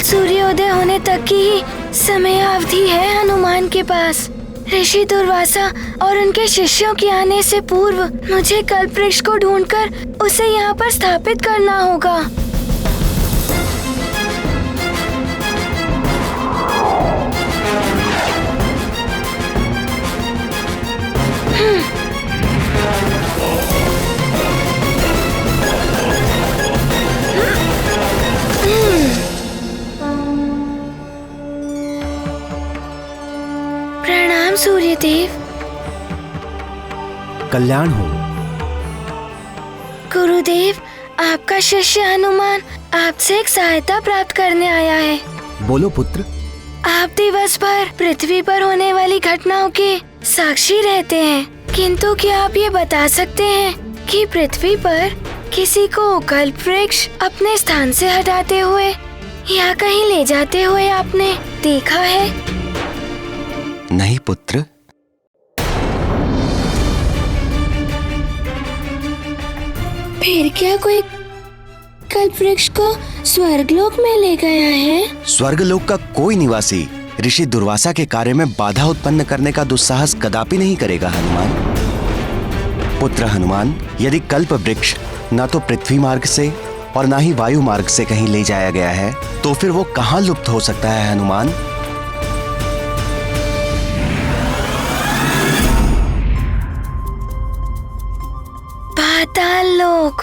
सूर्योदय होने तक की ही समय अवधि है हनुमान के पास। ऋषि दुर्वासा और उनके शिष्यों के आने से पूर्व मुझे कल्प वृक्ष को ढूंढकर उसे यहाँ पर स्थापित करना होगा। प्रणाम सूर्यदेव। कल्याण हो। गुरुदेव, आपका शिष्य हनुमान आपसे एक सहायता प्राप्त करने आया है। बोलो पुत्र। आप दिवस भर पृथ्वी पर होने वाली घटनाओं के साक्षी रहते हैं, किंतु क्या आप ये बता सकते हैं कि पृथ्वी पर किसी को कल्प वृक्ष अपने स्थान से हटाते हुए या कहीं ले जाते हुए आपने देखा है? नहीं पुत्र। फिर क्या कोई कल्प वृक्ष को स्वर्गलोक में ले गया है? स्वर्गलोक का कोई निवासी ऋषि दुर्वासा के कार्य में बाधा उत्पन्न करने का दुस्साहस कदापि नहीं करेगा हनुमान। पुत्र हनुमान, यदि कल्प वृक्ष न तो पृथ्वी मार्ग से और न ही वायु मार्ग से कहीं ले जाया गया है, तो फिर वो कहाँ लुप्त हो सकता है हनुमान? पाताल लोक।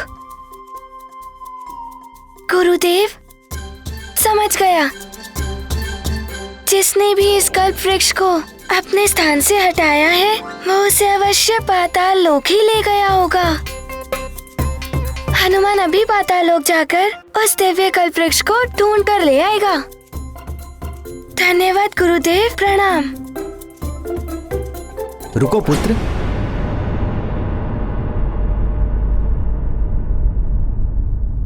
गुरुदेव, समझ गया। जिसने भी इस कल्प वृक्ष को अपने स्थान से हटाया है वो उसे अवश्य पाताल लोक ही ले गया होगा। हनुमान अभी पाताल लोक जाकर उस दिव्य कल्प वृक्ष को ढूंढ कर ले आएगा। धन्यवाद गुरुदेव, प्रणाम। रुको पुत्र।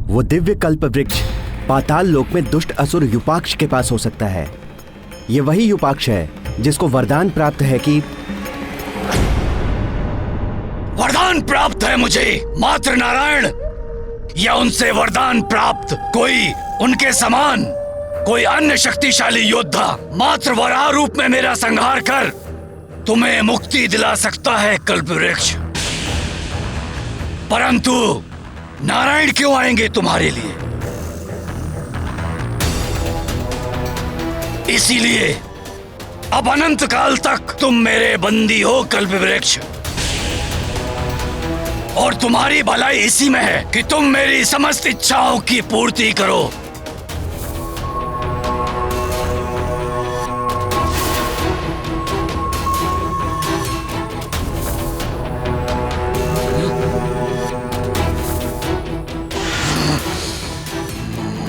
वो दिव्य कल्प वृक्ष पाताल लोक में दुष्ट असुर युपाक्ष के पास हो सकता है। ये वही युपाक्ष है जिसको वरदान प्राप्त है कि वरदान प्राप्त है मुझे मात्र नारायण, या उनसे वरदान प्राप्त कोई उनके समान कोई अन्य शक्तिशाली योद्धा मात्र वराह रूप में मेरा संहार कर तुम्हें मुक्ति दिला सकता है कल्प वृक्ष। परंतु नारायण क्यों आएंगे तुम्हारे लिए? इसीलिए अब अनंत काल तक तुम मेरे बंदी हो कल्प वृक्ष, और तुम्हारी भलाई इसी में है कि तुम मेरी समस्त इच्छाओं की पूर्ति करो।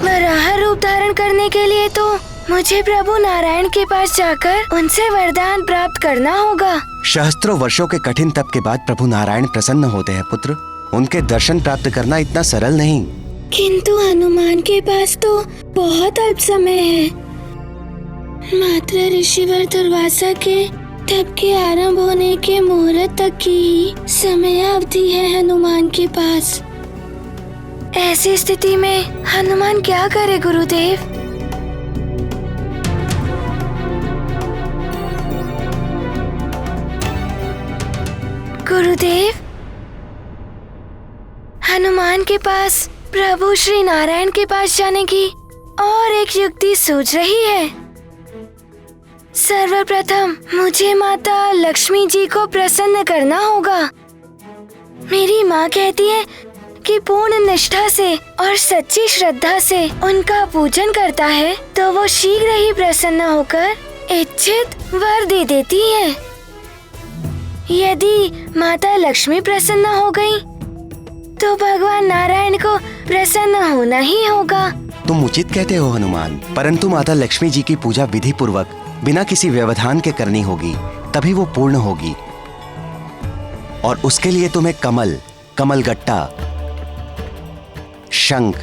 वराह रूप धारण करने के लिए तो मुझे प्रभु नारायण के पास जाकर उनसे वरदान प्राप्त करना होगा। सहस्त्रों वर्षों के कठिन तप के बाद प्रभु नारायण प्रसन्न होते हैं पुत्र। उनके दर्शन प्राप्त करना इतना सरल नहीं। किंतु हनुमान के पास तो बहुत अल्प समय है। मात्र ऋषिवर दुर्वासा के तप के आरंभ होने के मुहूर्त तक की ही समय अवधि है हनुमान के पास। ऐसी स्थिति में हनुमान क्या करे गुरुदेव? गुरुदेव, हनुमान के पास प्रभु श्री नारायण के पास जाने की और एक युक्ति सूझ रही है। सर्वप्रथम मुझे माता लक्ष्मी जी को प्रसन्न करना होगा। मेरी माँ कहती है कि पूर्ण निष्ठा से और सच्ची श्रद्धा से उनका पूजन करता है तो वो शीघ्र ही प्रसन्न होकर इच्छित वर दे देती है। यदि माता लक्ष्मी प्रसन्न हो गई तो भगवान नारायण को प्रसन्न होना ही होगा। तुम उचित कहते हो हनुमान, परंतु माता लक्ष्मी जी की पूजा विधि पूर्वक बिना किसी व्यवधान के करनी होगी, तभी वो पूर्ण होगी। और उसके लिए तुम्हें कमल, कमलगट्टा, शंख,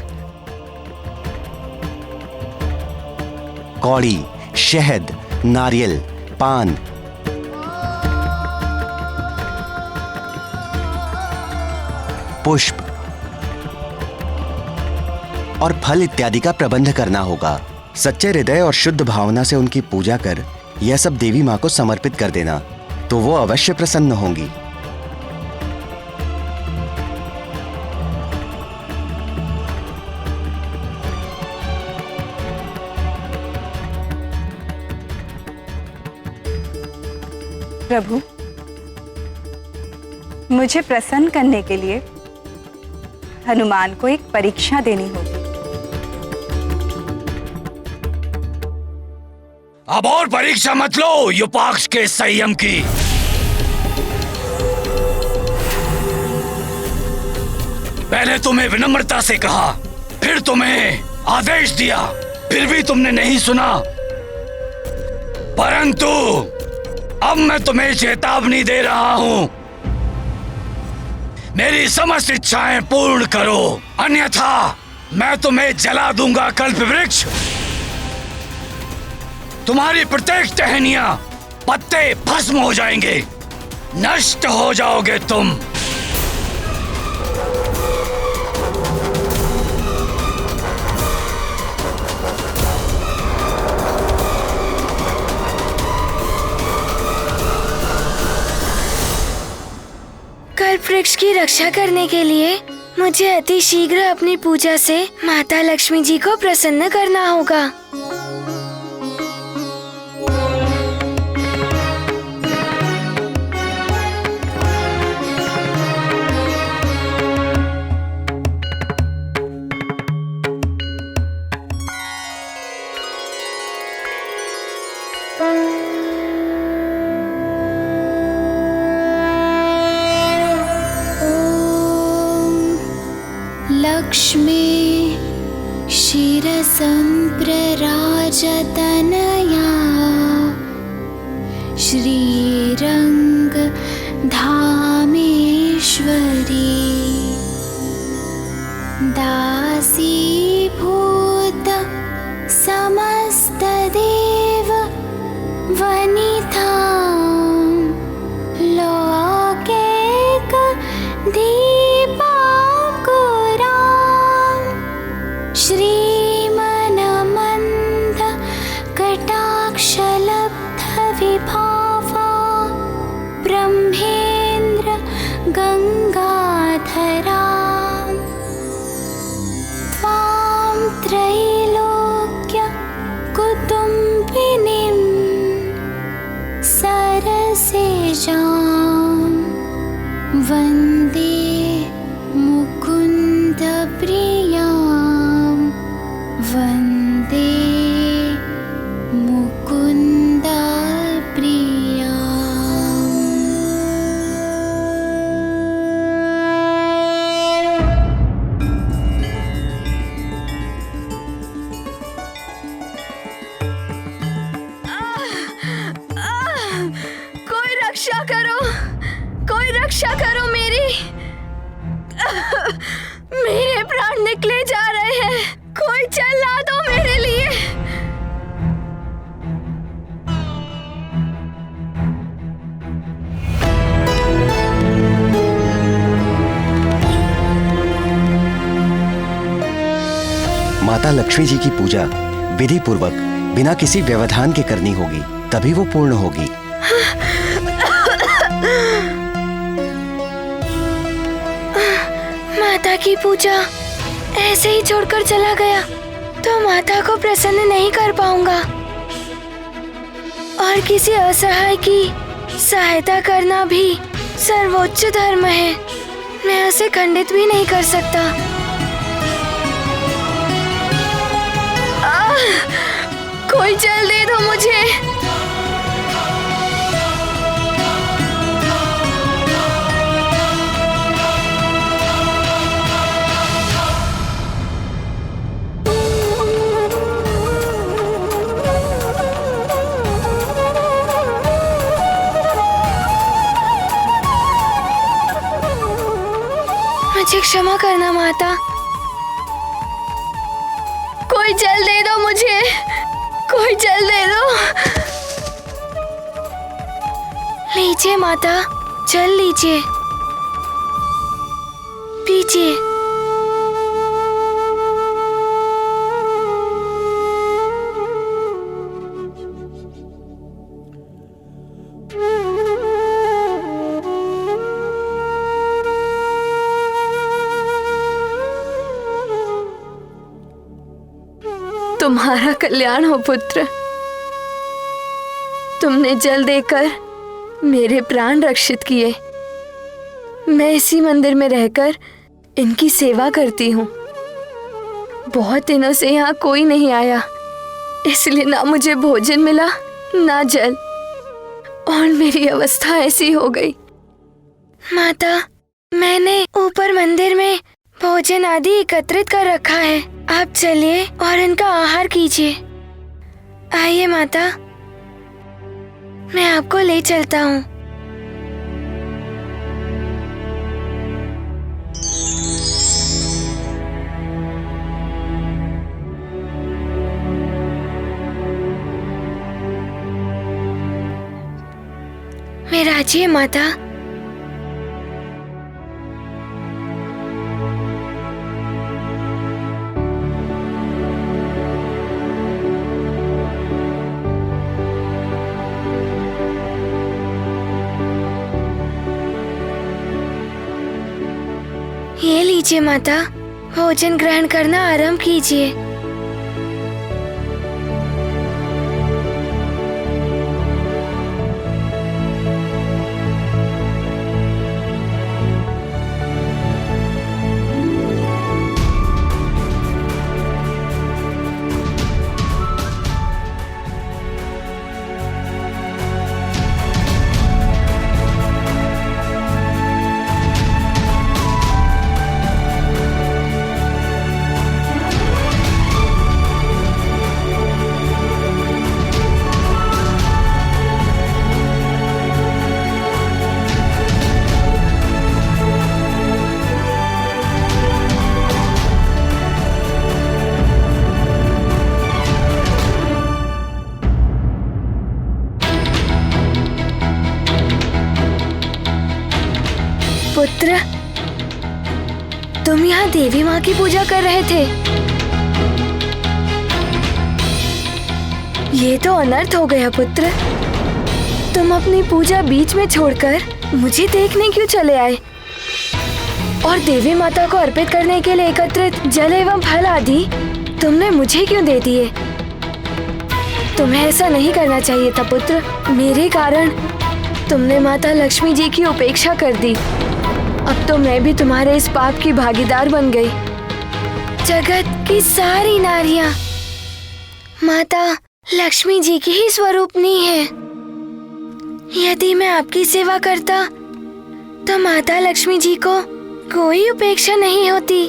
कौड़ी, शहद, नारियल, पान, पुष्प और फल इत्यादि का प्रबंध करना होगा। सच्चे हृदय और शुद्ध भावना से उनकी पूजा कर यह सब देवी माँ को समर्पित कर देना, तो वो अवश्य प्रसन्न होंगी। प्रभु, मुझे प्रसन्न करने के लिए हनुमान को एक परीक्षा देनी होगी। अब और परीक्षा मत लो युपाक्ष के संयम की। पहले तुम्हें विनम्रता से कहा, फिर तुम्हें आदेश दिया, फिर भी तुमने नहीं सुना। परंतु अब मैं तुम्हें चेतावनी दे रहा हूं, मेरी समस्त इच्छाएं पूर्ण करो, अन्यथा मैं तुम्हें जला दूंगा कल्प वृक्ष। तुम्हारी प्रत्येक टहनियां पत्ते भस्म हो जाएंगे, नष्ट हो जाओगे तुम। कल्प वृक्ष की रक्षा करने के लिए मुझे अति शीघ्र अपनी पूजा से माता लक्ष्मी जी को प्रसन्न करना होगा। लक्ष्मी शिरसम्प्रराजतनया श्रीरंग धामेश्वरी दासीभूत समस्तदेव वनिता लोकैक दीपाङ्कुरा श्रीमनमन्द कटाक्षलब्धविभावा ब्रह्मेन्द्र गङ्गाधरा त्वां त्रैलोक्य कुटुम्बिनीं सरसिजां वन्दे मुकुन्दप्रियां वन्दे मुकुन्दप्रियां। कोई रक्षा करो, कोई रक्षा करो मेरी। मेरे प्राण निकले जा रहे हैं, कोई चला दो मेरे लिए। माता लक्ष्मी जी की पूजा विधि पूर्वक बिना किसी व्यवधान के करनी होगी, तभी वो पूर्ण होगी। माता की पूजा ऐसे ही छोड़कर चला गया तो माता को प्रसन्न नहीं कर पाऊंगा, और किसी असहाय की सहायता करना भी सर्वोच्च धर्म है। मैं उसे खंडित भी नहीं कर सकता। कोई जल दे दो मुझे। मुझे क्षमा करना माता, कोई जल दे दो मुझे, कोई जल दे दो। लीजिए माता, जल लीजिए, पीजिए। तुम्हारा कल्याण हो पुत्र। तुमने जल देकर मेरे प्राण रक्षित किए। मैं इसी मंदिर में रहकर इनकी सेवा करती हूँ। बहुत दिनों से यहाँ कोई नहीं आया, इसलिए ना मुझे भोजन मिला ना जल, और मेरी अवस्था ऐसी हो गई। माता, मैंने ऊपर मंदिर में भोजन आदि एकत्रित कर रखा है। आप चलिए और इनका आहार कीजिए। आइए माता, मैं आपको ले चलता हूँ। मैं राजी है माता। ये लीजिए माता, भोजन ग्रहण करना आरंभ कीजिए। पुत्र, तुम यहाँ देवी माँ की पूजा कर रहे थे। ये तो अनर्थ हो गया पुत्र। तुम अपनी पूजा बीच में छोड़कर मुझे देखने क्यों चले आए? और देवी माता को अर्पित करने के लिए एकत्रित जल एवं फल आदि तुमने मुझे क्यों दे दिए? तुम्हें ऐसा नहीं करना चाहिए था पुत्र। मेरे कारण तुमने माता लक्ष्मी जी की उपेक्षा कर दी। अब तो मैं भी तुम्हारे इस पाप की भागीदार बन गई। जगत की सारी नारियां माता लक्ष्मी जी की ही स्वरूपनी है। यदि मैं आपकी सेवा करता तो माता लक्ष्मी जी को कोई उपेक्षा नहीं होती।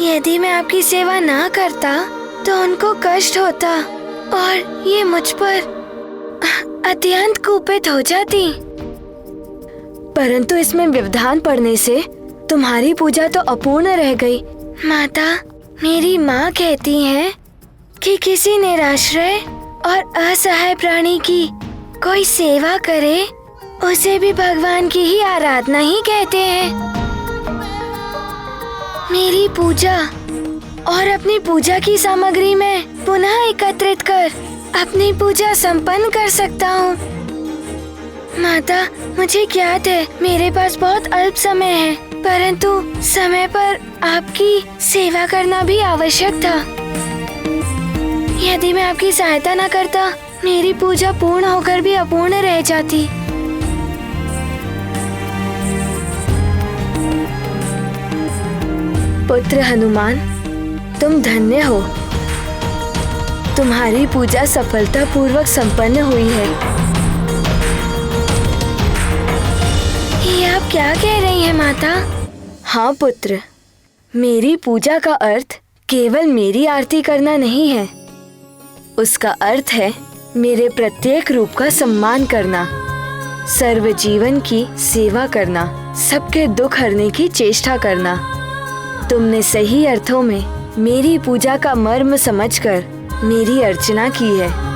यदि मैं आपकी सेवा ना करता तो उनको कष्ट होता और ये मुझ पर अत्यंत कुपित हो जाती। परंतु इसमें व्यवधान पड़ने से तुम्हारी पूजा तो अपूर्ण रह गई। माता, मेरी माँ कहती हैं कि किसी निराश्रय और असहाय प्राणी की कोई सेवा करे उसे भी भगवान की ही आराधना ही कहते हैं। मेरी पूजा और अपनी पूजा की सामग्री में पुनः एकत्रित कर अपनी पूजा संपन्न कर सकता हूँ। माता, मुझे ज्ञात है मेरे पास बहुत अल्प समय है, परंतु समय पर आपकी सेवा करना भी आवश्यक था। यदि मैं आपकी सहायता न करता, मेरी पूजा पूर्ण होकर भी अपूर्ण रह जाती। पुत्र हनुमान, तुम धन्य हो। तुम्हारी पूजा सफलतापूर्वक संपन्न हुई है। ये आप क्या कह रही हैं माता? हाँ पुत्र, मेरी पूजा का अर्थ केवल मेरी आरती करना नहीं है। उसका अर्थ है मेरे प्रत्येक रूप का सम्मान करना, सर्व जीवन की सेवा करना, सबके दुख हरने की चेष्टा करना। तुमने सही अर्थों में मेरी पूजा का मर्म समझकर मेरी अर्चना की है।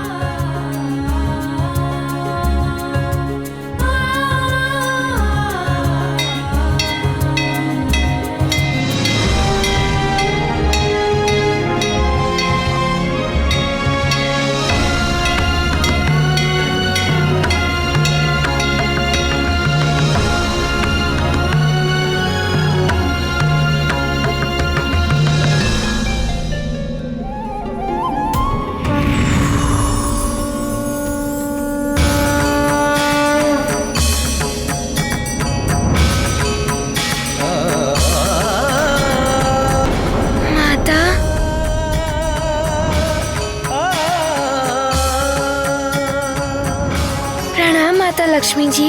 माता लक्ष्मी जी।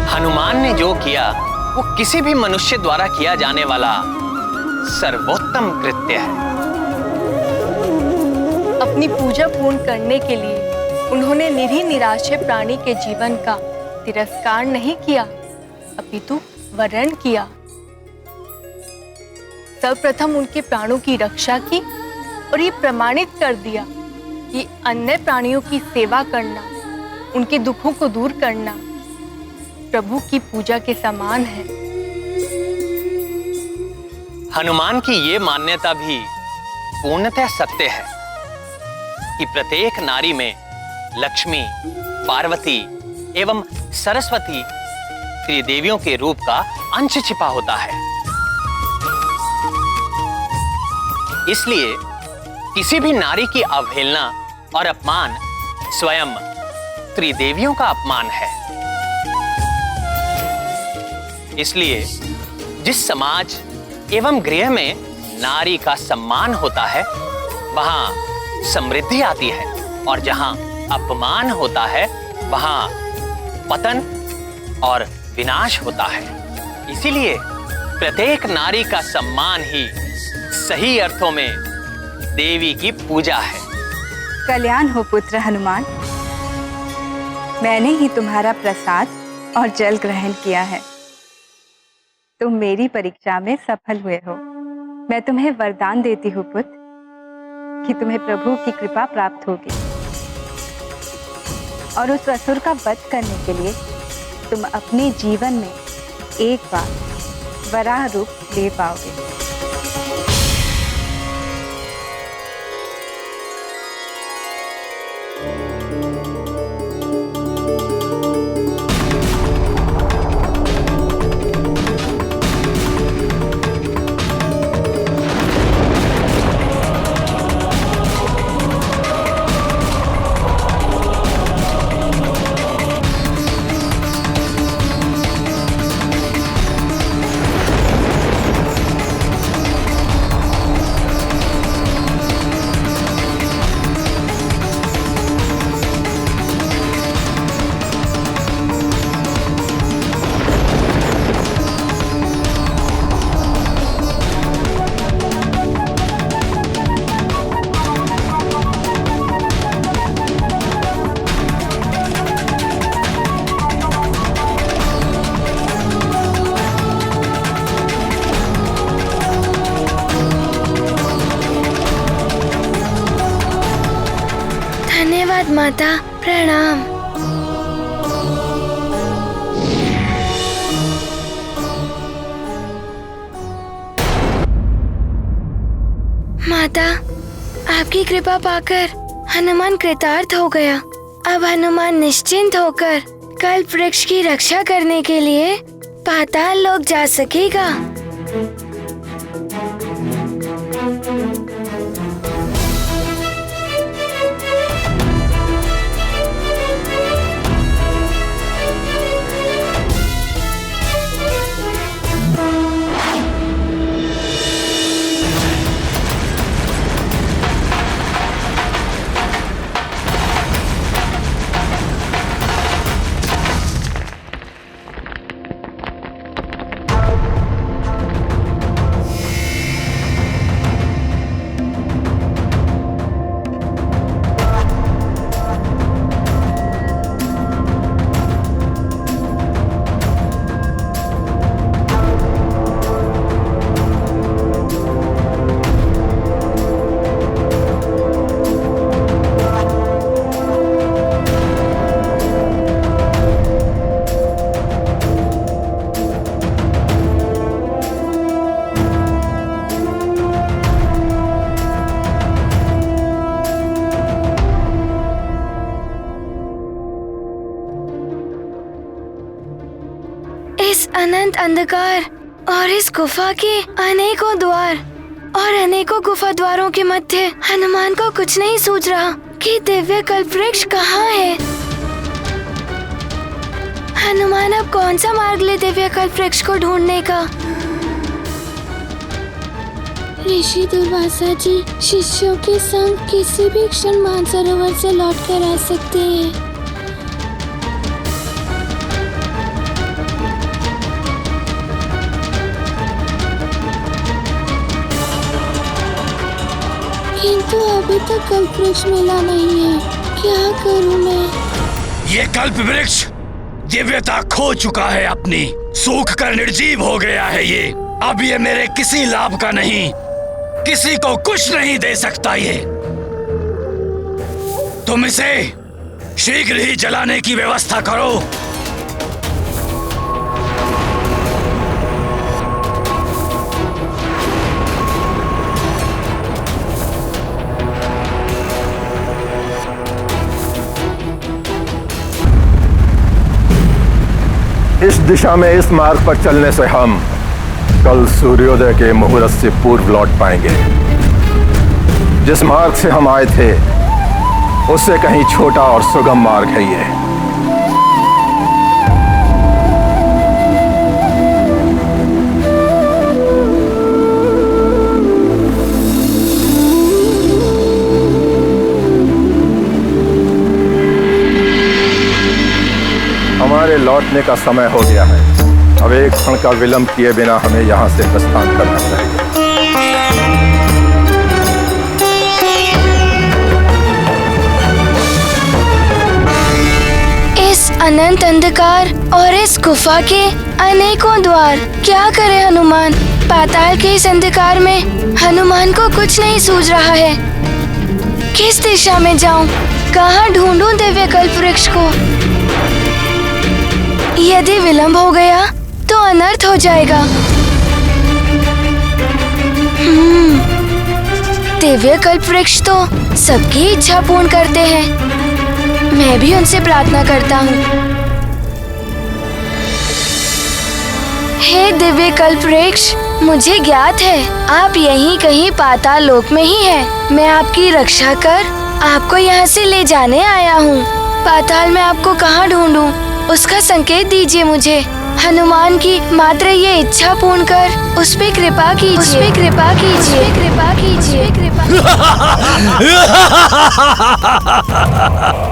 हनुमान ने जो किया वो किसी भी मनुष्य द्वारा किया जाने वाला सर्वोत्तम कृत्य है। अपनी पूजा पूर्ण करने के लिए उन्होंने निरीह निराश्रय प्राणी के जीवन का तिरस्कार नहीं किया, अपितु वरण किया। सर्वप्रथम उनके प्राणों की रक्षा की और ये प्रमाणित कर दिया कि अन्य प्राणियों की सेवा करना, उनके दुखों को दूर करना प्रभु की पूजा के समान है। हनुमान की ये मान्यता भी पूर्णतः सत्य है कि प्रत्येक नारी में लक्ष्मी, पार्वती एवं सरस्वती त्रिदेवियों के रूप का अंश छिपा होता है। इसलिए किसी भी नारी की अवहेलना और अपमान स्वयं त्रिदेवियों का अपमान है। इसलिए जिस समाज एवं गृह में नारी का सम्मान होता है वहां समृद्धि आती है, और जहां अपमान होता है वहां पतन और विनाश होता है। इसीलिए प्रत्येक नारी का सम्मान ही सही अर्थों में देवी की पूजा है। कल्याण हो पुत्र हनुमान। मैंने ही तुम्हारा प्रसाद और जल ग्रहण किया है। तुम मेरी परीक्षा में सफल हुए हो। मैं तुम्हें वरदान देती हूँ पुत्र कि तुम्हें प्रभु की कृपा प्राप्त होगी और उस असुर का वध करने के लिए तुम अपने जीवन में एक बार वराह रूप ले पाओगे। धन्यवाद माता, प्रणाम। माता, आपकी कृपा पाकर हनुमान कृतार्थ हो गया। अब हनुमान निश्चिंत होकर कल्प वृक्ष की रक्षा करने के लिए पाताल लोक जा सकेगा। इस अनंत अंधकार और इस गुफा के अनेकों द्वार और अनेकों गुफा द्वारों के मध्य हनुमान को कुछ नहीं सूझ रहा कि दिव्य कल्प वृक्ष कहाँ है। हनुमान अब कौन सा मार्ग ले दिव्य कल्प वृक्ष को ढूंढने का? ऋषि दुर्वासा जी शिष्यों के संग किसी भी क्षण मानसरोवर से लौट कर आ सकते हैं। किंतु अभी तक कल्प वृक्ष मिला नहीं है, क्या करूं मैं? ये कल्प वृक्ष दिव्यता खो चुका है अपनी, सूख कर निर्जीव हो गया है ये। अब ये मेरे किसी लाभ का नहीं, किसी को कुछ नहीं दे सकता ये। तुम इसे शीघ्र ही जलाने की व्यवस्था करो। इस दिशा में इस मार्ग पर चलने से हम कल सूर्योदय के मुहूर्त से पूर्व लौट पाएंगे। जिस मार्ग से हम आए थे उससे कहीं छोटा और सुगम मार्ग है ये। हमारे लौटने का समय हो गया है। अब एक क्षण का विलंब किए बिना हमें यहाँ से प्रस्थान करना चाहिए। इस अनंत अंधकार और इस गुफा के अनेकों द्वार, क्या करे हनुमान? पाताल के इस अंधकार में हनुमान को कुछ नहीं सूझ रहा है। किस दिशा में जाऊं? कहाँ ढूंढूं दिव्य कल्प वृक्ष को? यदि विलंब हो गया तो अनर्थ हो जाएगा। दिव्य कल्प वृक्ष तो सबकी इच्छा पूर्ण करते हैं। मैं भी उनसे प्रार्थना करता हूँ। हे दिव्य कल्प वृक्ष, मुझे ज्ञात है आप यहीं कहीं पाताल लोक में ही हैं। मैं आपकी रक्षा कर आपको यहाँ से ले जाने आया हूँ। पाताल में आपको कहाँ ढूंढूं? उसका संकेत दीजिए मुझे। हनुमान की मात्र ये इच्छा पूर्ण कर उस पे कृपा कीजिए, उस पे कृपा कीजिए, कृपा कीजिए, कृपा।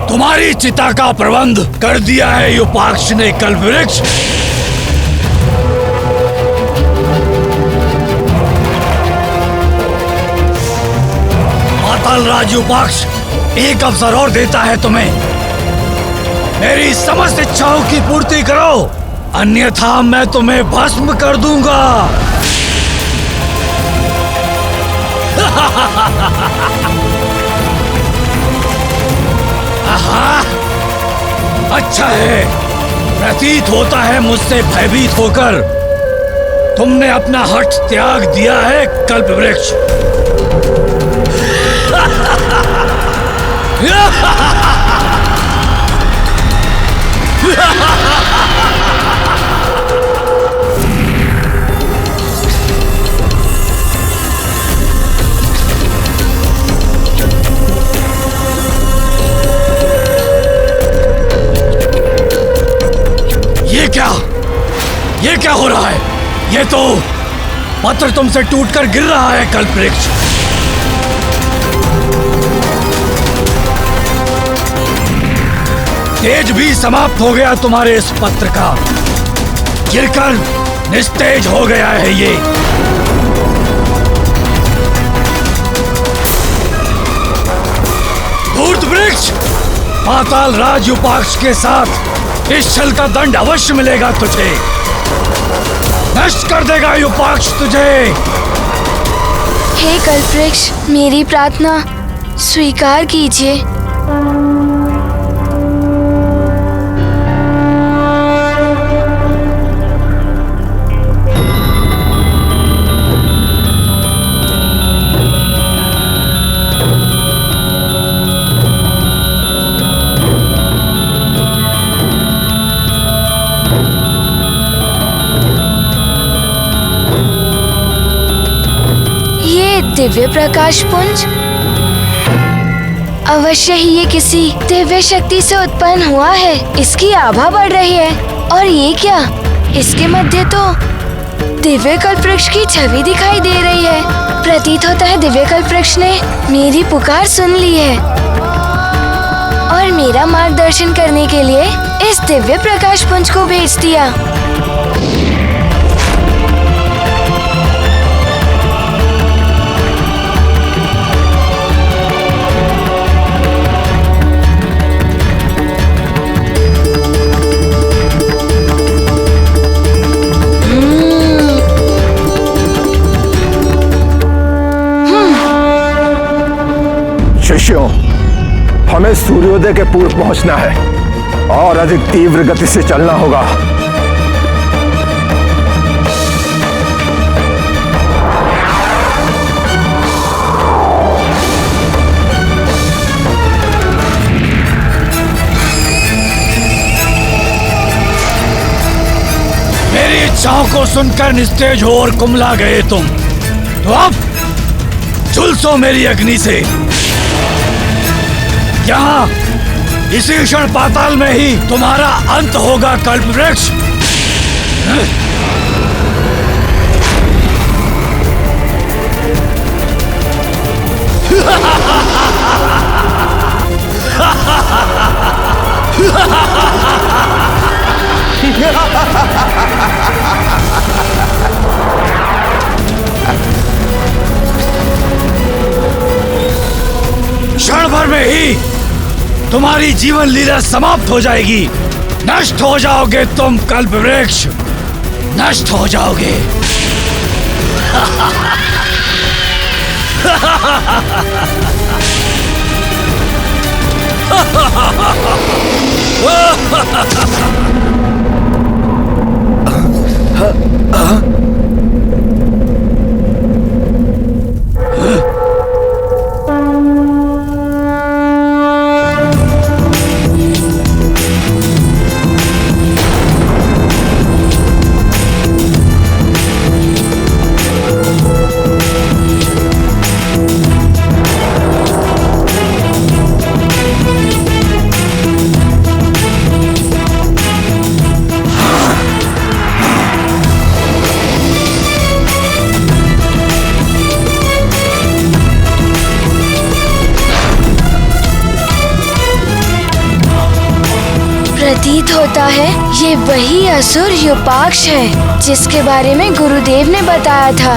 तुम्हारी चिता का प्रबंध कर दिया है युपाक्ष ने कल्प वृक्ष। पाताल राज युपाक्ष एक अवसर और देता है तुम्हें। मेरी समस्त इच्छाओं की पूर्ति करो, अन्यथा मैं तुम्हें भस्म कर दूंगा। आहा, अच्छा है, प्रतीत होता है मुझसे भयभीत होकर तुमने अपना हठ त्याग दिया है कल्प वृक्ष। ये क्या हो रहा है? ये तो पत्र तुमसे टूटकर गिर रहा है कल्प वृक्ष। तेज भी समाप्त हो गया तुम्हारे इस पत्र का, गिरकर निस्तेज हो गया है ये। धूर्त वृक्ष, पाताल राज युपाक्ष के साथ इस छल का दंड अवश्य मिलेगा तुझे। नष्ट कर देगा युपाक्ष तुझे। हे कल्पवृक्ष, मेरी प्रार्थना स्वीकार कीजिए। दिव्य प्रकाश पुंज, अवश्य ही ये किसी दिव्य शक्ति से उत्पन्न हुआ है। इसकी आभा बढ़ रही है। और ये क्या, इसके मध्य तो दिव्य कल्पवृक्ष की छवि दिखाई दे रही है। प्रतीत होता है दिव्य कल्प वृक्ष ने मेरी पुकार सुन ली है और मेरा मार्गदर्शन करने के लिए इस दिव्य प्रकाश पुंज को भेज दिया। शिष्यों, हमें सूर्योदय के पूर्व पहुंचना है और अधिक तीव्र गति से चलना होगा। मेरी इच्छाओं को सुनकर निस्तेज हो और कुमला गए तुम, तो अब झुलसो मेरी अग्नि से। यहाँ इसी क्षण पाताल में ही तुम्हारा अंत होगा कल्प वृक्ष। क्षण भर में ही तुम्हारी जीवन लीला समाप्त हो जाएगी। नष्ट हो जाओगे तुम कल्प वृक्ष, नष्ट हो जाओगे। प्रतीत होता है ये वही असुर युपाक्ष है जिसके बारे में गुरुदेव ने बताया था।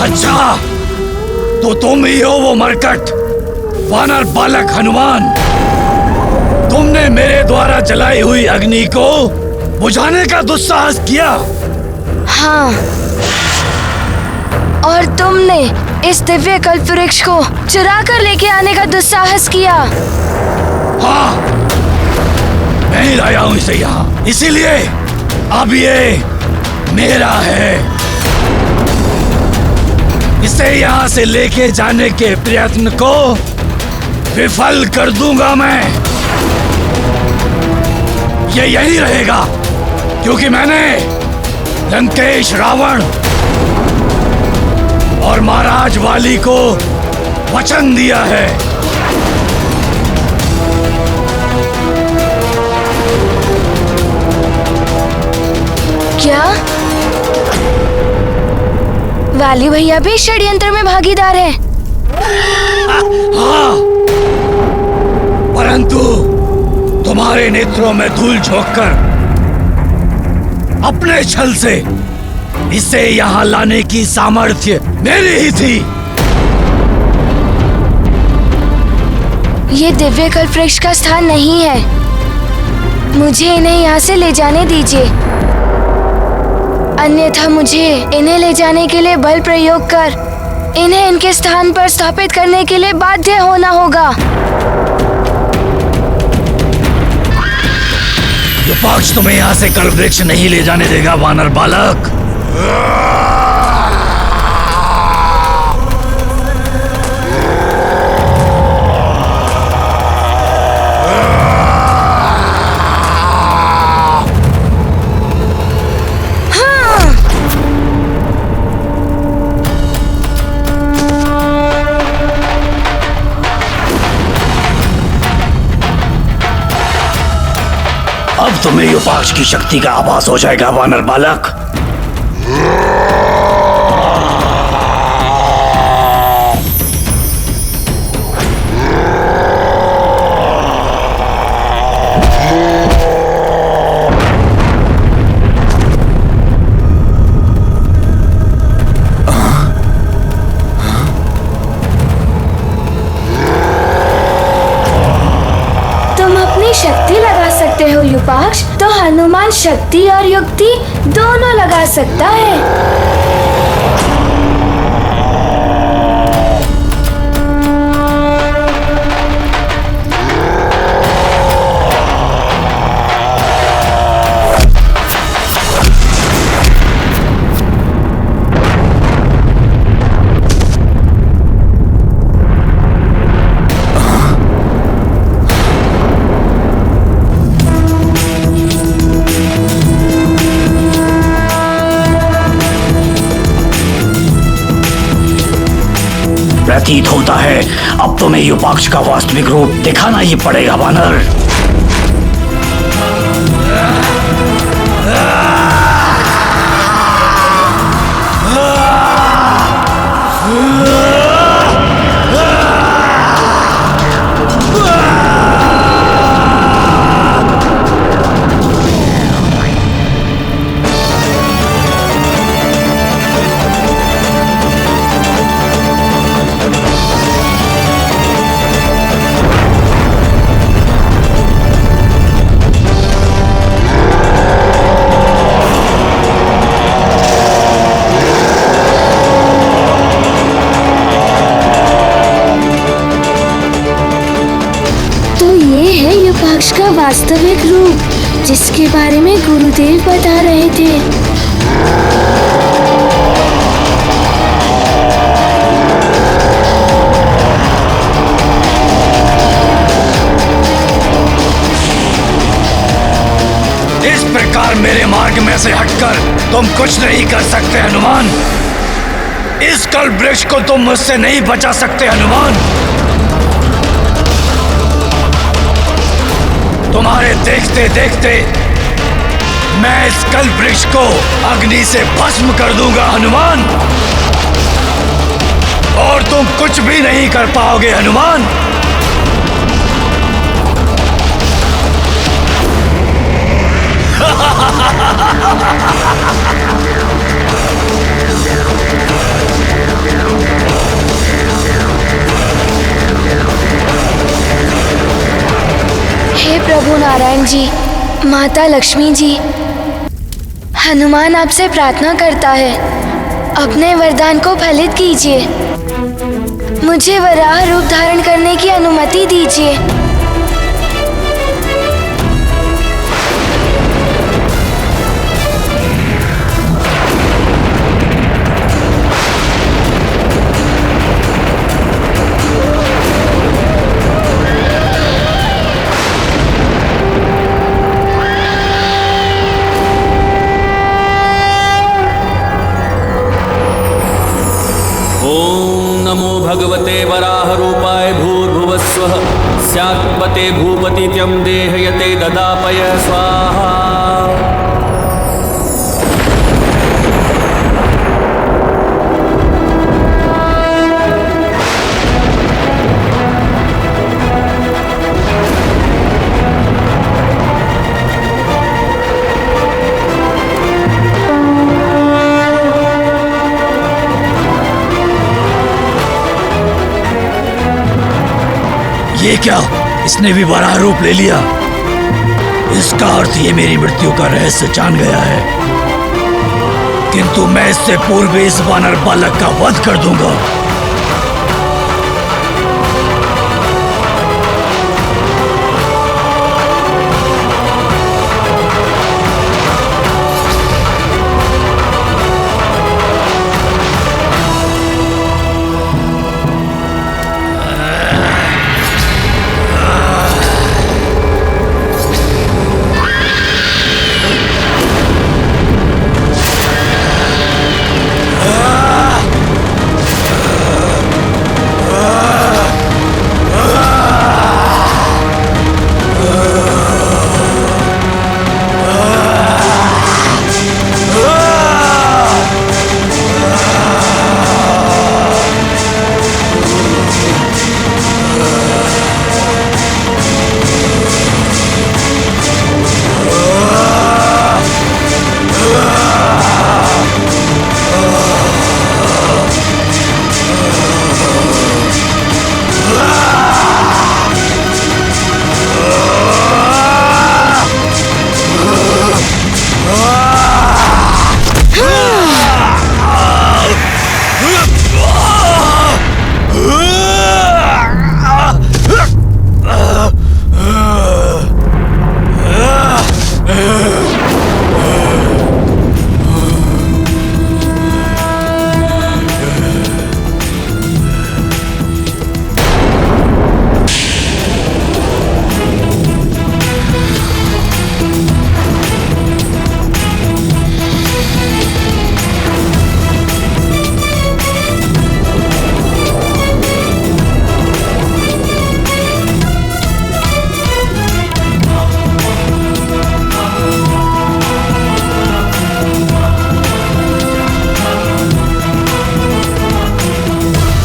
अच्छा, तो तुम ही हो वो मरकट वानर बालक हनुमान। तुमने मेरे द्वारा जलाई हुई अग्नि को बुझाने का दुस्साहस किया। हाँ, और तुमने इस दिव्य कल्प वृक्ष को चुरा कर लेके आने का दुस्साहस किया। हाँ, मैं ही लाया हूं इसे यहाँ, इसीलिए अब ये मेरा है। इसे यहाँ से लेके जाने के प्रयत्न को विफल कर दूंगा मैं। ये यही रहेगा क्योंकि मैंने लंकेश, रावण और महाराज वाली को वचन दिया है। क्या वाली भैया भी षड्यंत्र में भागीदार है? हाँ, परंतु तुम्हारे नेत्रों में धूल झोंककर अपने छल से इसे यहाँ लाने की सामर्थ्य मेरी ही थी। ये दिव्य कल्प वृक्ष का स्थान नहीं है। मुझे इन्हें यहाँ से ले जाने दीजिए, अन्यथा मुझे इन्हें ले जाने के लिए बल प्रयोग कर इन्हें इनके स्थान पर स्थापित करने के लिए बाध्य होना होगा। युपाक्ष तुम्हें यहाँ से कल्प वृक्ष नहीं ले जाने देगा वानर बालक। अब तुम्हें युपाक्ष की शक्ति का आभास हो जाएगा वानर बालक। अपनी शक्ति लगा सकते हो युपाक्ष, तो हनुमान शक्ति और युक्ति दोनों लगा सकता है। प्रतीत होता है अब तुम्हें युपाक्ष का वास्तविक रूप दिखाना ही पड़ेगा वानर। युपाक्ष का वास्तविक रूप, जिसके बारे में गुरुदेव बता रहे थे। इस प्रकार मेरे मार्ग में से हटकर तुम कुछ नहीं कर सकते हनुमान। इस कल्प वृक्ष को तुम मुझसे नहीं बचा सकते हनुमान। तुम्हारे देखते देखते मैं इस कल्प वृक्ष को अग्नि से भस्म कर दूंगा हनुमान, और तुम कुछ भी नहीं कर पाओगे हनुमान। हे प्रभु नारायण जी, माता लक्ष्मी जी, हनुमान आपसे प्रार्थना करता है, अपने वरदान को फलित कीजिए। मुझे वराह रूप धारण करने की अनुमति दीजिए। नमो भगवते वराह रूपाय भूर्भुवस्वः स्यात्पते भूपतित्यं देहयते ददापय स्वाहा। ये क्या, इसने भी वराह रूप ले लिया। इसका अर्थ ये मेरी मृत्यु का रहस्य जान गया है, किंतु मैं इससे पूर्व इस वानर बालक का वध कर दूंगा।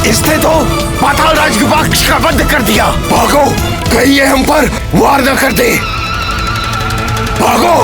इसने तो पाताल राज के पक्ष का वध कर दिया। भागो, कहीं ये हम पर वार न कर दे। भागो।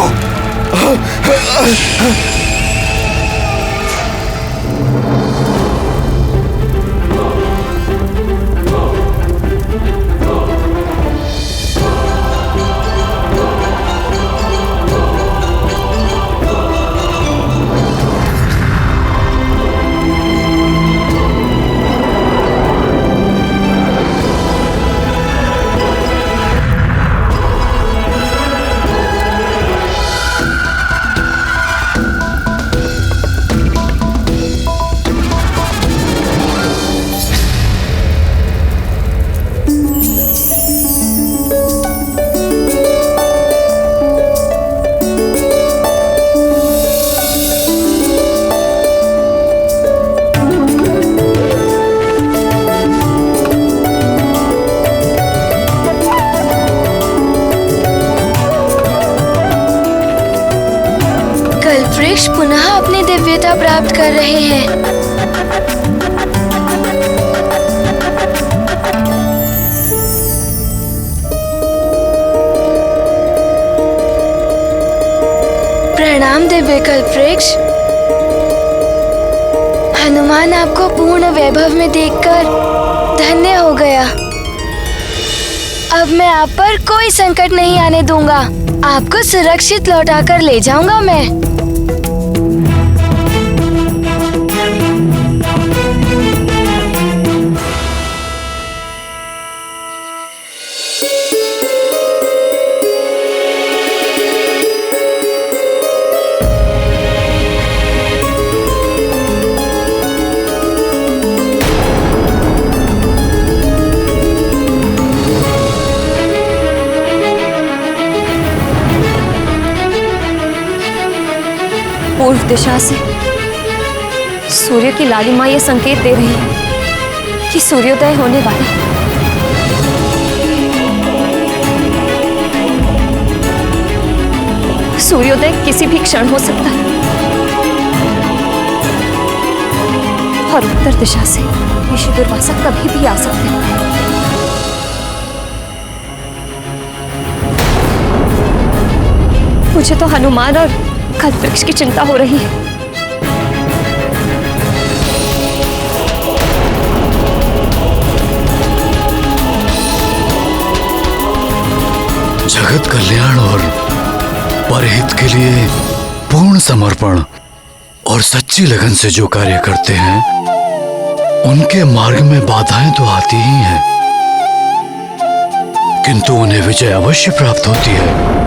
कल्पवृक्ष पुनः अपनी दिव्यता प्राप्त कर रहे हैं। प्रणाम दिव्य कल्पवृक्ष। हनुमान आपको पूर्ण वैभव में देखकर धन्य हो गया। अब मैं आप पर कोई संकट नहीं आने दूंगा। आपको सुरक्षित लौटाकर ले जाऊंगा मैं। पूर्व दिशा से सूर्य की लालिमा ये संकेत दे रही है कि सूर्योदय होने वाला है। सूर्योदय किसी भी क्षण हो सकता है और उत्तर दिशा से ऋषि दुर्वासा कभी भी आ सकते हैं। मुझे तो हनुमान और कल्पवृक्ष की चिंता हो रही है। जगत कल्याण और परहित के लिए पूर्ण समर्पण और सच्ची लगन से जो कार्य करते हैं उनके मार्ग में बाधाएं तो आती ही हैं, किंतु उन्हें विजय अवश्य प्राप्त होती है।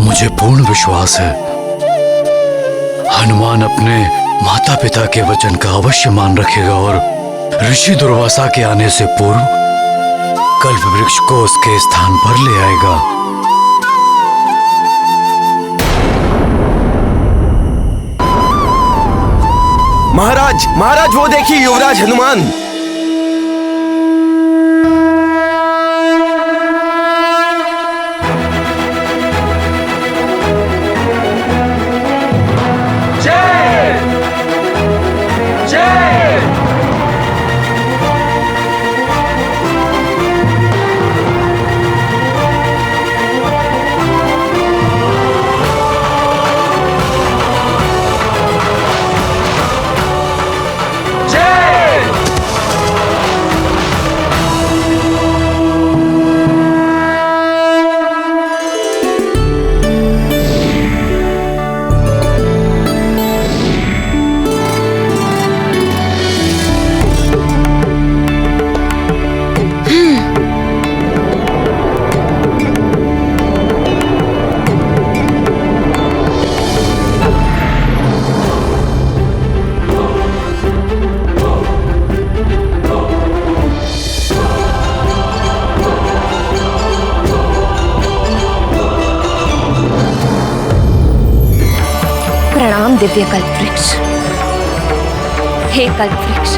मुझे पूर्ण विश्वास है हनुमान अपने माता पिता के वचन का अवश्य मान रखेगा और ऋषि दुर्वासा के आने से पूर्व कल्पवृक्ष को उसके स्थान पर ले आएगा। महाराज, महाराज वो देखिए युवराज हनुमान। प्रणाम दिव्य कल्पवृक्ष। हे कल्पवृक्ष,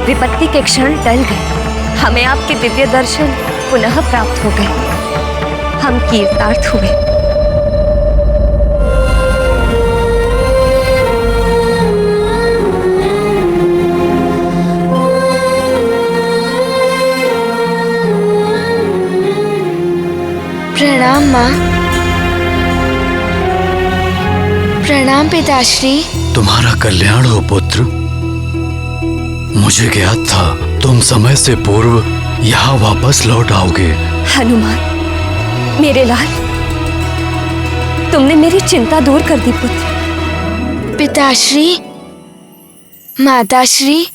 विपत्ति के क्षण टल गए, हमें आपके दिव्य दर्शन पुनः प्राप्त हो गए, हम कीर्तार्थ हुए। माँ। प्रणाम पिताश्री। तुम्हारा कल्याण हो पुत्र। मुझे ज्ञात था तुम समय से पूर्व यहाँ वापस लौट आओगे। हनुमान, मेरे लाल, तुमने मेरी चिंता दूर कर दी पुत्र। पिताश्री, माताश्री,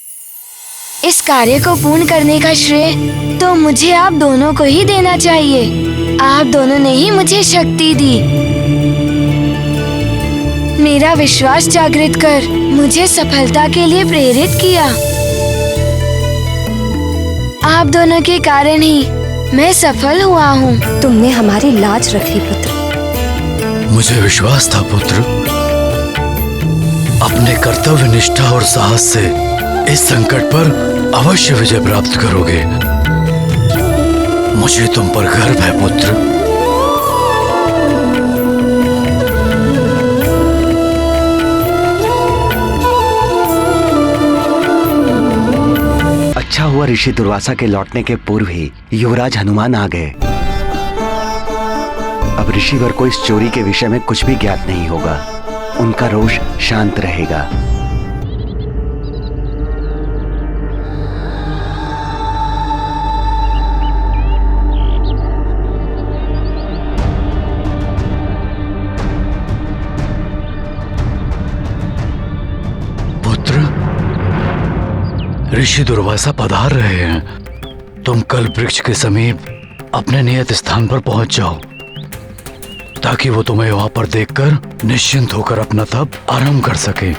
इस कार्य को पूर्ण करने का श्रेय तो मुझे आप दोनों को ही देना चाहिए। आप दोनों ने ही मुझे शक्ति दी, मेरा विश्वास जागृत कर मुझे सफलता के लिए प्रेरित किया। आप दोनों के कारण ही मैं सफल हुआ हूँ। तुमने हमारी लाज रख ली पुत्र। मुझे विश्वास था पुत्र, अपने कर्तव्य निष्ठा और साहस से इस संकट पर अवश्य विजय प्राप्त करोगे। मुझे तुम पर गर्व है पुत्र। अच्छा हुआ ऋषि दुर्वासा के लौटने के पूर्व ही युवराज हनुमान आ गए। अब ऋषिवर को इस चोरी के विषय में कुछ भी ज्ञात नहीं होगा। उनका रोष शांत रहेगा। ऋषि दुर्वासा पधार रहे हैं। तुम कल्प वृक्ष के समीप अपने नियत स्थान पर पहुंच जाओ, ताकि वो तुम्हें वहां पर देखकर निश्चिंत होकर अपना तप आरंभ कर सके।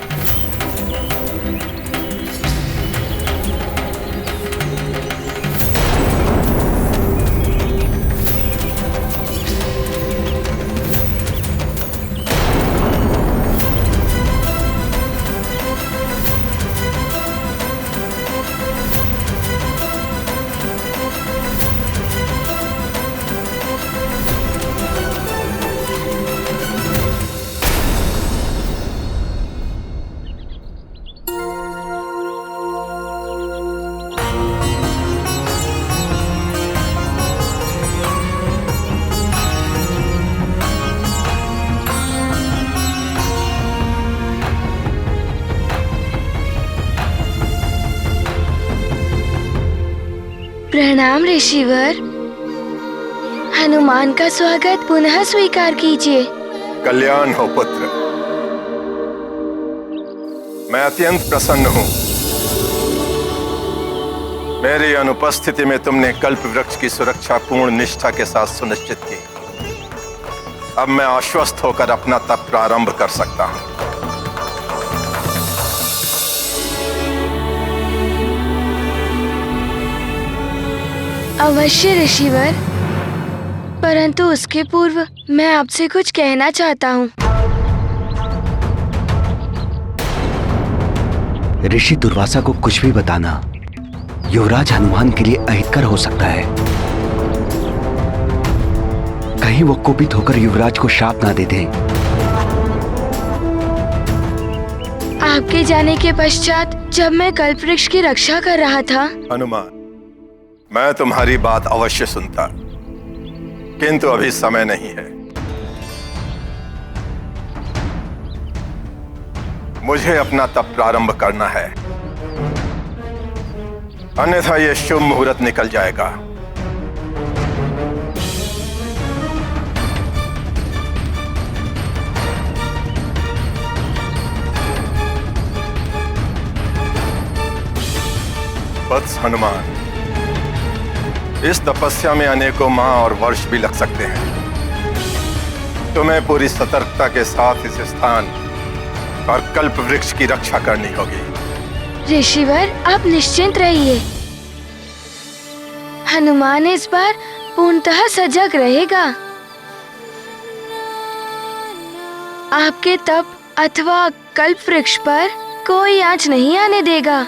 प्रणाम ऋषिवर। हनुमान का स्वागत पुनः स्वीकार कीजिए। कल्याण हो पुत्र। मैं अत्यंत प्रसन्न हूं। मेरी अनुपस्थिति में तुमने कल्प वृक्ष की सुरक्षा पूर्ण निष्ठा के साथ सुनिश्चित की। अब मैं आश्वस्त होकर अपना तप प्रारंभ कर सकता हूं। अवश्य ऋषिवर, परंतु उसके पूर्व मैं आपसे कुछ कहना चाहता हूँ। ऋषि दुर्वासा को कुछ भी बताना युवराज हनुमान के लिए अहितकर हो सकता है। कहीं वो कुपित होकर युवराज को शाप ना दे दें। आपके जाने के पश्चात जब मैं कल्प वृक्ष की रक्षा कर रहा था। हनुमान, मैं तुम्हारी बात अवश्य सुनता, किंतु अभी समय नहीं है। मुझे अपना तप प्रारंभ करना है, अन्यथा यह शुभ मुहूर्त निकल जाएगा। वत्स हनुमान, इस तपस्या में अनेकों माह और वर्ष भी लग सकते हैं। तुम्हें पूरी सतर्कता के साथ इस स्थान और कल्प वृक्ष की रक्षा करनी होगी। ऋषिवर, आप निश्चिंत रहिए। हनुमान इस बार पूर्णतः सजग रहेगा। आपके तप अथवा कल्प वृक्ष पर कोई आंच नहीं आने देगा।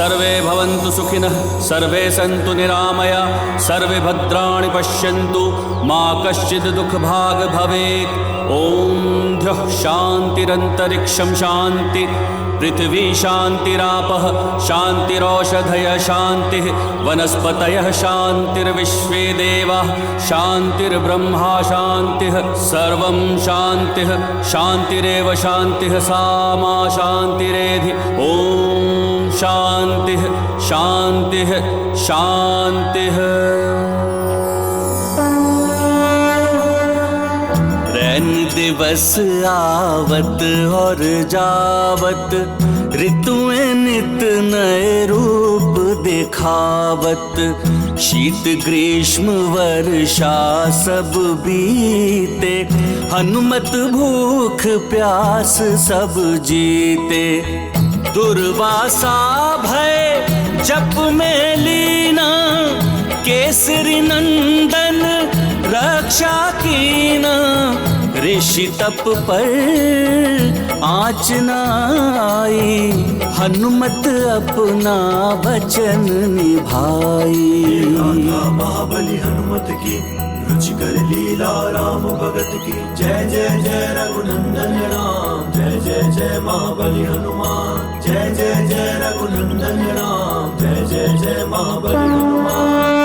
सर्वे भवन्तु सुखिनः सर्वे सन्तु निरामया सर्वे भद्राणि पश्यन्तु मा कश्चित् दुःखभाग् भवेत्। ॐ द्यौः शान्तिरन्तरिक्षं शान्ति पृथिवी शान्तिरापः शान्तिरौषधयः शान्तिः वनस्पतयः शान्तिर्विश्वे देवाः शान्तिर्ब्रह्मा शान्तिः सर्वं शान्तिः शान्तिरेव शान्तिः सा मा शान्तिरेधि। ॐ शान्तिः शान्तिः शान्तिः। रैन दिवस आवत और जावत ऋतुएं नित नए रूप दिखावत शीत ग्रीष्म वर्षा सब बीते हनुमत भूख प्यास सब जीते। दुर्वासा भय जप में लीना केसरी नंदन रक्षा कीना ऋषि तप पर आँच न आई हनुमत अपना वचन निभाई। महाबली हनुमत की रुचिकर लीला राम भगत की जय जय जय रघुनंदन राम जय जय जय महाबली हनुमान जय जय जय रघुनंदन राम जय जय जय महाबली हनुमान।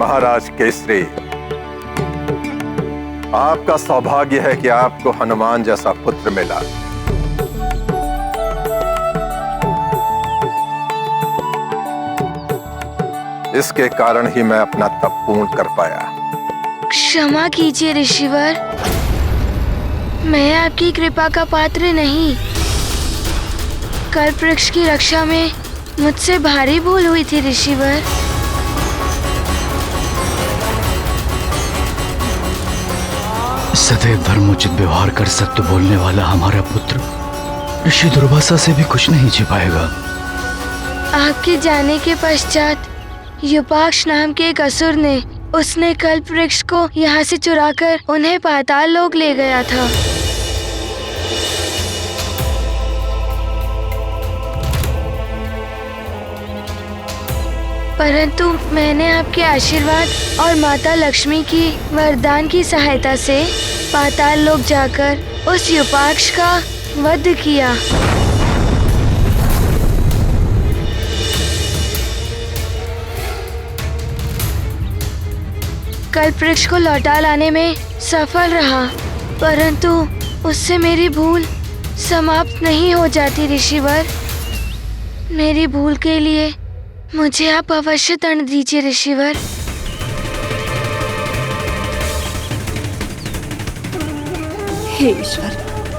महाराज केसरी, आपका सौभाग्य है कि आपको हनुमान जैसा पुत्र मिला। इसके कारण ही मैं अपना तप पूर्ण कर पाया। क्षमा कीजिए ऋषिवर, मैं आपकी कृपा का पात्र नहीं। कल्प वृक्ष की रक्षा में मुझसे भारी भूल हुई थी ऋषिवर। सदैव धर्मोचित व्यवहार कर सत्य बोलने वाला हमारा पुत्र ऋषि दुर्वासा से भी कुछ नहीं छिपाएगा। आपके जाने के पश्चात युपाक्ष नाम के एक असुर ने उसने कल्प वृक्ष को यहाँ से चुराकर उन्हें पाताल लोक ले गया था। परंतु मैंने आपके आशीर्वाद और माता लक्ष्मी की वरदान की सहायता से पाताल लोक जाकर उस युपाक्ष का वध किया। कल्प वृक्ष को लौटा लाने में सफल रहा, परंतु उससे मेरी भूल समाप्त नहीं हो जाती ऋषिवर। मेरी भूल के लिए मुझे आप अवश्य दंड दीजिए ऋषिवर। हे ईश्वर,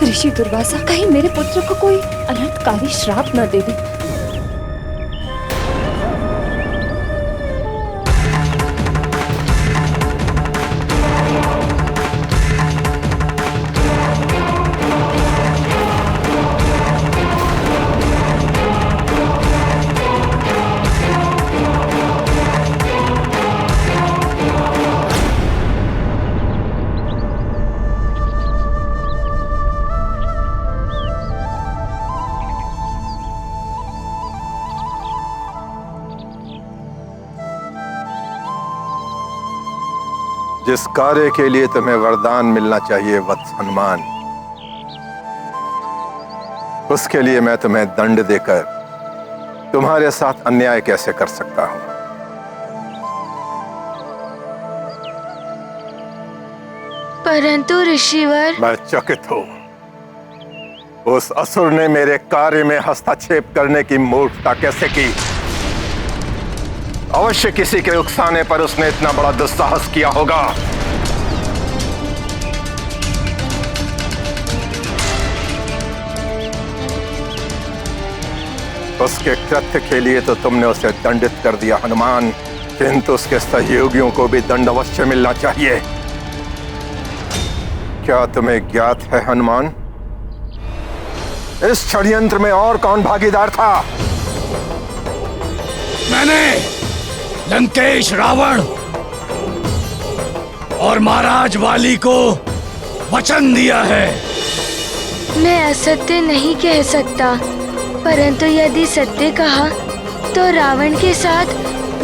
ऋषि दुर्वासा कहीं मेरे पुत्र को कोई अनर्थकारी श्राप न दे दे। जिस कार्य के लिए तुम्हें वरदान मिलना चाहिए वत्स हनुमान, उसके लिए मैं तुम्हें दंड देकर तुम्हारे साथ अन्याय कैसे कर सकता हूं? परंतु ऋषिवर, मैं चकित हूं उस असुर ने मेरे कार्य में हस्तक्षेप करने की मूर्खता कैसे की? अवश्य किसी के उकसाने पर उसने इतना बड़ा दुस्साहस किया होगा। उसके कृत्य के लिए तो तुमने उसे दंडित कर दिया हनुमान, किंतु उसके सहयोगियों को भी दंड अवश्य मिलना चाहिए। क्या तुम्हें ज्ञात है हनुमान, इस षड्यंत्र में और कौन भागीदार था? मैंने लंकेश, रावण और महाराज वाली को वचन दिया है। मैं असत्य नहीं कह सकता, परंतु यदि सत्य कहा तो रावण के साथ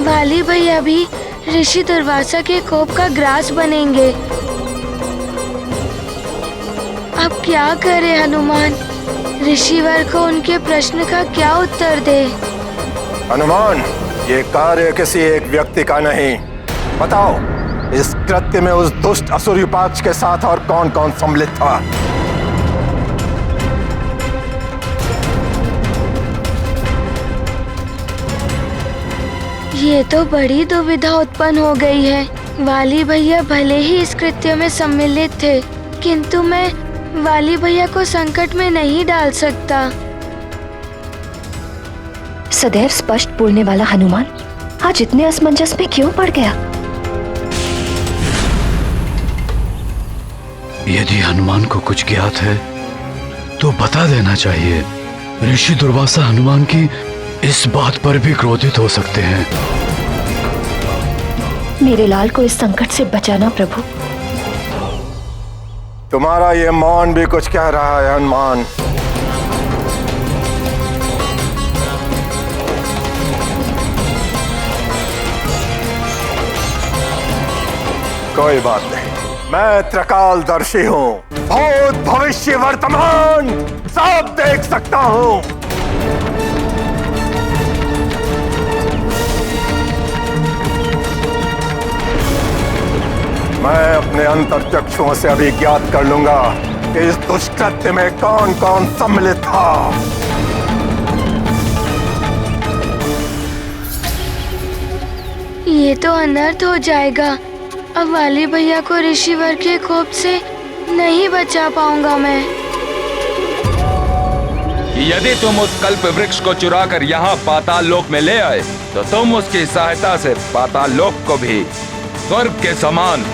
वाली भैया भी ऋषि दुर्वासा के कोप का ग्रास बनेंगे। अब क्या करे हनुमान, ऋषिवर को उनके प्रश्न का क्या उत्तर दे? हनुमान, ये कार्य किसी एक व्यक्ति का नहीं। बताओ, इस कृत्य में उस दुष्ट असुर विपाक्ष के साथ और कौन कौन सम्मिलित था? ये तो बड़ी दुविधा उत्पन्न हो गई है। वाली भैया भले ही इस कृत्य में सम्मिलित थे, किंतु मैं वाली भैया को संकट में नहीं डाल सकता। सदैव स्पष्ट बोलने वाला हनुमान आज इतने असमंजस में क्यों पड़ गया? यदि हनुमान को कुछ ज्ञात है तो बता देना चाहिए। ऋषि दुर्वासा हनुमान की इस बात पर भी क्रोधित हो सकते हैं। मेरे लाल को इस संकट से बचाना प्रभु। तुम्हारा ये मौन भी कुछ कह रहा है हनुमान। कोई बात नहीं, मैं त्रिकालदर्शी हूँ, भूत भविष्य वर्तमान सब देख सकता हूँ। मैं अपने अंतर्चक्षुओं से अभी ज्ञात कर लूंगा कि इस दुष्कृत्य में कौन कौन सम्मिलित था। ये तो अनर्थ हो जाएगा। अब वाली भैया को ऋषिवर के कोप से नहीं बचा पाऊंगा मैं। यदि तुम उस कल्प वृक्ष को चुरा कर यहाँ पाताल लोक में ले आए तो तुम उसकी सहायता से पाताल लोक को भी स्वर्ग के समान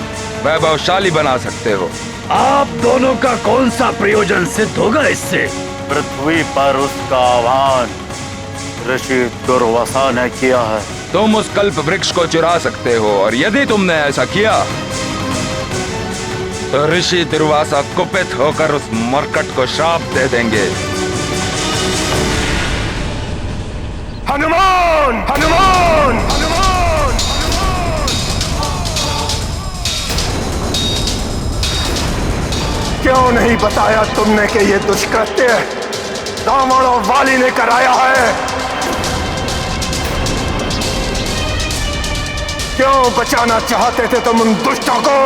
वैभवशाली बना सकते हो। आप दोनों का कौन सा प्रयोजन सिद्ध होगा इससे? पृथ्वी पर उसका आह्वान ऋषि दुर्वासा ने किया है। तुम उस कल्प वृक्ष को चुरा सकते हो और यदि तुमने ऐसा किया तो ऋषि दुर्वासा कुपित होकर उस मरकट को श्राप दे देंगे। हनुमान, हनुमान, हनुमान, क्यों नहीं बताया तुमने कि ये दुष्कृत्य रावण और वाली ने कराया है? क्यों बचाना चाहते थे तुम उन दुष्टों को?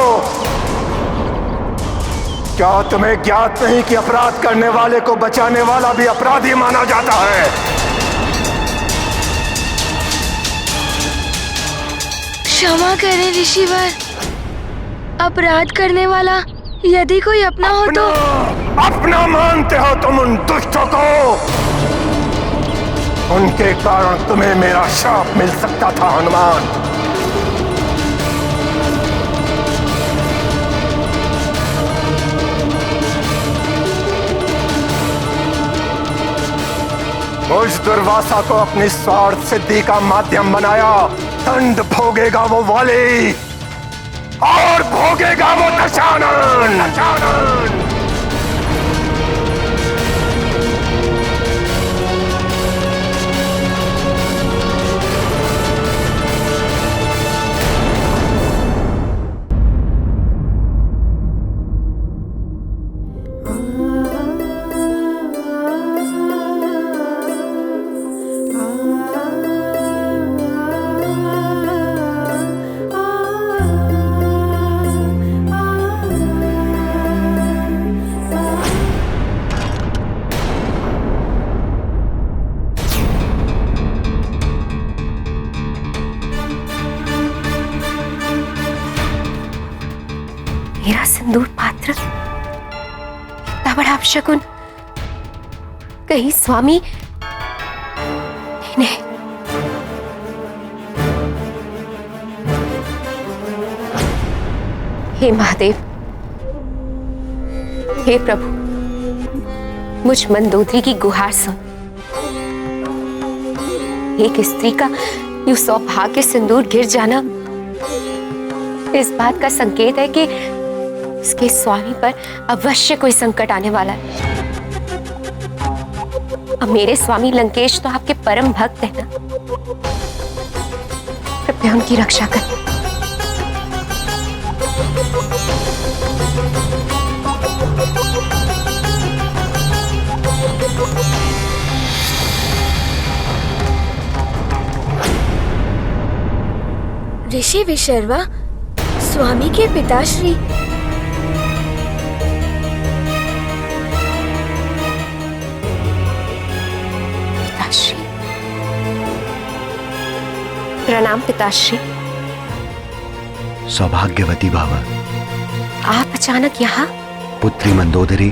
क्या तुम्हें ज्ञात नहीं कि अपराध करने वाले को बचाने वाला भी अपराधी माना जाता है? क्षमा करें ऋषिवर, अपराध करने वाला यदि कोई अपना हो तो। अपना मानते हो तुम उन दुष्टों को? उनके कारण तुम्हें मेरा शाप मिल सकता था हनुमान। मुझ दुर्वासा को अपनी स्वार्थ सिद्धि का माध्यम बनाया। दंड भोगेगा वो वाली और भोगेगा वो दशानन। है अपशकुन। कहीं स्वामी इन्हें हे महादेव, हे प्रभु, मुझ मंदोदरी की गुहार सुन। एक स्त्री का यूं सौभाग्य सिंदूर गिर जाना इस बात का संकेत है कि उसके स्वामी पर अवश्य कोई संकट आने वाला है। अब मेरे स्वामी लंकेश तो आपके परम भक्त हैं ना, कृपया उनकी रक्षा करें। ऋषि विशर्वा, स्वामी के पिताश्री। पिताश्री, प्रणाम पिताश्री। सौभाग्यवती भावा, आप अचानक यहाँ? पुत्री मंदोदरी,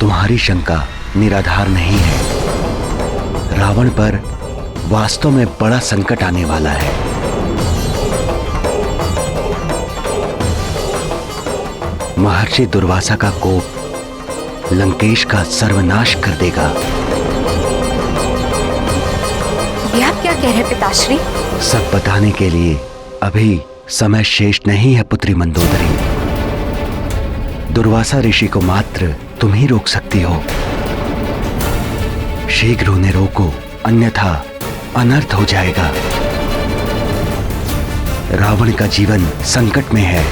तुम्हारी शंका निराधार नहीं है। रावण पर वास्तव में बड़ा संकट आने वाला है। महर्षि दुर्वासा का कोप लंकेश का सर्वनाश कर देगा। ये आप क्या कह रहे हैं पिताश्री? सब बताने के लिए अभी समय शेष नहीं है पुत्री मंदोदरी। दुर्वासा ऋषि को मात्र तुम ही रोक सकती हो। शीघ्र उन्हें रोको, अन्यथा अनर्थ हो जाएगा। रावण का जीवन संकट में है।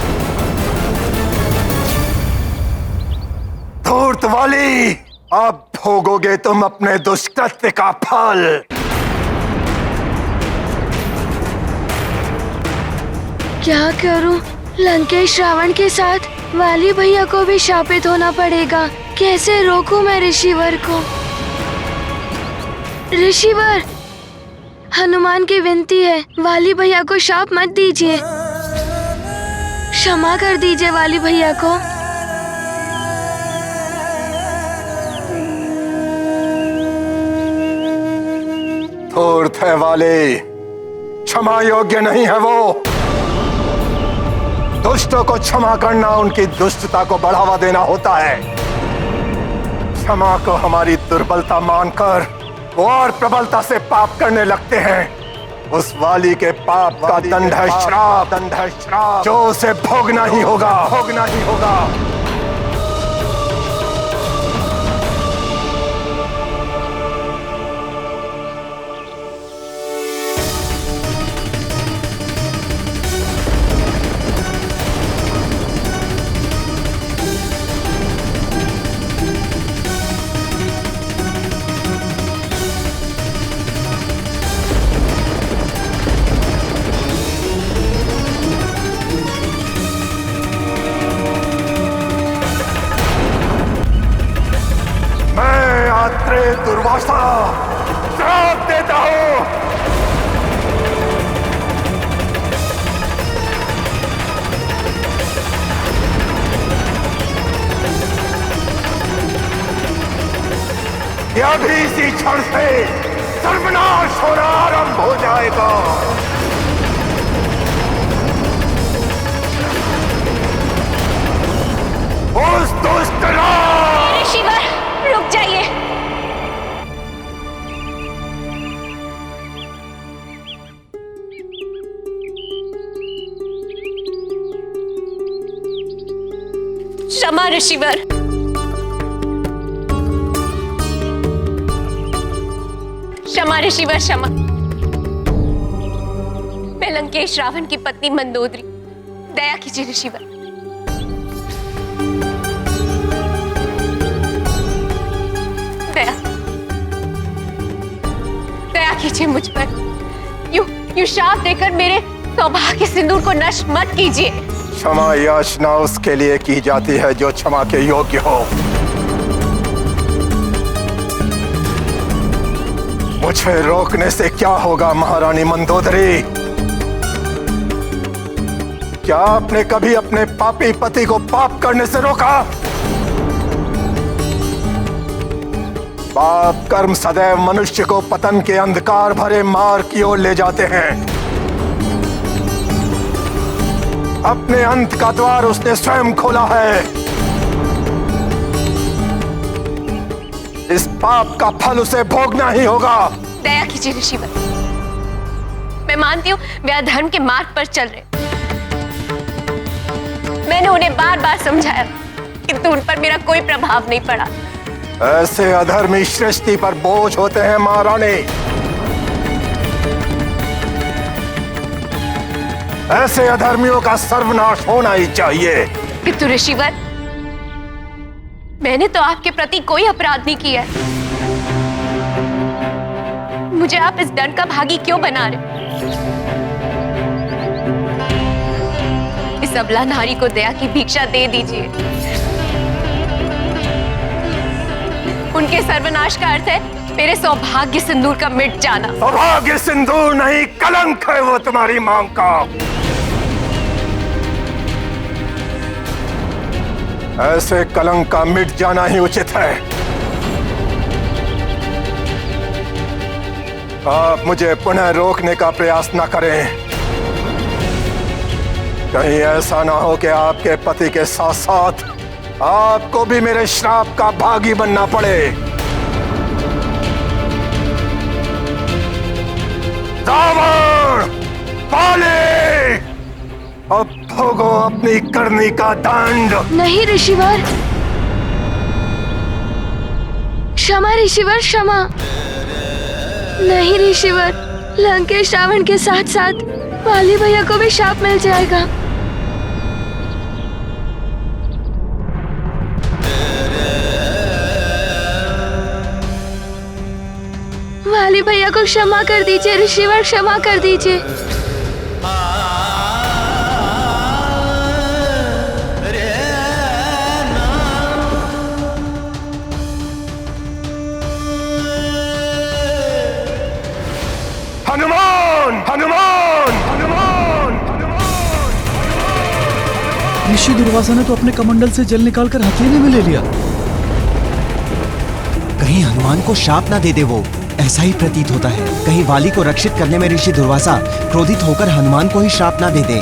धूर्त वाली, अब भोगोगे तुम अपने दुष्कृत्य का फल। क्या करूं? लंकेश रावण के साथ वाली भैया को भी शापित होना पड़ेगा। कैसे रोकूं मैं ऋषिवर को? ऋषिवर, हनुमान की विनती है, वाली भैया को शाप मत दीजिए। क्षमा कर दीजिए वाली भैया को। धूर्त है वाले, क्षमा योग्य नहीं है वो। दुष्टों को क्षमा करना उनकी दुष्टता को बढ़ावा देना होता है। क्षमा को हमारी दुर्बलता मानकर वो और प्रबलता से पाप करने लगते हैं। उस वाली के पाप का दंड है श्राप, जो उसे भोगना ही होगा, भोगना ही होगा। दुर्वासा श्राप देता हूं। यह भी इसी क्षण से सर्वनाश होना आरंभ हो जाएगा। उस दुष्ट ऋषिवर, रुक जाइए। क्षमा ऋषिवर। क्षमा ऋषिवर, क्षमा। मैं लंकेश रावण की पत्नी मंदोदरी, दया कीजिए ऋषिवर। दया कीजिए मुझ पर। यूं शाप देकर मेरे सौभाग्य सिंदूर को नष्ट मत कीजिए। क्षमा याचना उसके लिए की जाती है जो क्षमा के योग्य हो। मुझे रोकने से क्या होगा महारानी मंदोदरी? क्या आपने कभी अपने पापी पति को पाप करने से रोका? पाप कर्म सदैव मनुष्य को पतन के अंधकार भरे मार्ग की ओर ले जाते हैं। अपने अंत का द्वार उसने स्वयं खोला है। इस पाप का फल उसे भोगना ही होगा। दया कीजिए ऋषिवर, मैं मानती हूँ वे अधर्म के मार्ग पर चल रहे। मैंने उन्हें बार बार समझाया किंतु उन पर मेरा कोई प्रभाव नहीं पड़ा। ऐसे अधर्मी सृष्टि पर बोझ होते हैं महारानी। ऐसे अधर्मियों का सर्वनाश होना ही चाहिए। किंतु ऋषिवर, मैंने तो आपके प्रति कोई अपराध नहीं किया है। मुझे आप इस दंड का भागी क्यों बना रहे? इस अबला नारी को दया की भिक्षा दे दीजिए। उनके सर्वनाश का अर्थ है मेरे सौभाग्य सिंदूर का मिट जाना। सौभाग्य सिंदूर नहीं, कलंक है वो तुम्हारी मांग का। ऐसे कलंक का मिट जाना ही उचित है। आप मुझे पुनः रोकने का प्रयास न करें। कहीं ऐसा ना हो कि आपके पति के साथ साथ आपको भी मेरे श्राप का भागी बनना पड़े। रावण, पाले, अब भोगो अपनी करनी का दंड। नहीं ऋषिवर, क्षमा ऋषिवर, क्षमा। नहीं ऋषिवर, लंकेश रावण के साथ साथ वाली भैया को भी शाप मिल जाएगा। वाली भैया को क्षमा कर दीजिए ऋषिवर, क्षमा कर दीजिए। हनुमान, हनुमान, हनुमान, ऋषि दुर्वासा ने तो अपने कमंडल से जल निकालकर हथेली में ले लिया। कहीं हनुमान को शाप ना दे दे वो, ऐसा ही प्रतीत होता है। कहीं वाली को रक्षित करने में ऋषि दुर्वासा क्रोधित होकर हनुमान को ही श्राप ना दे दे।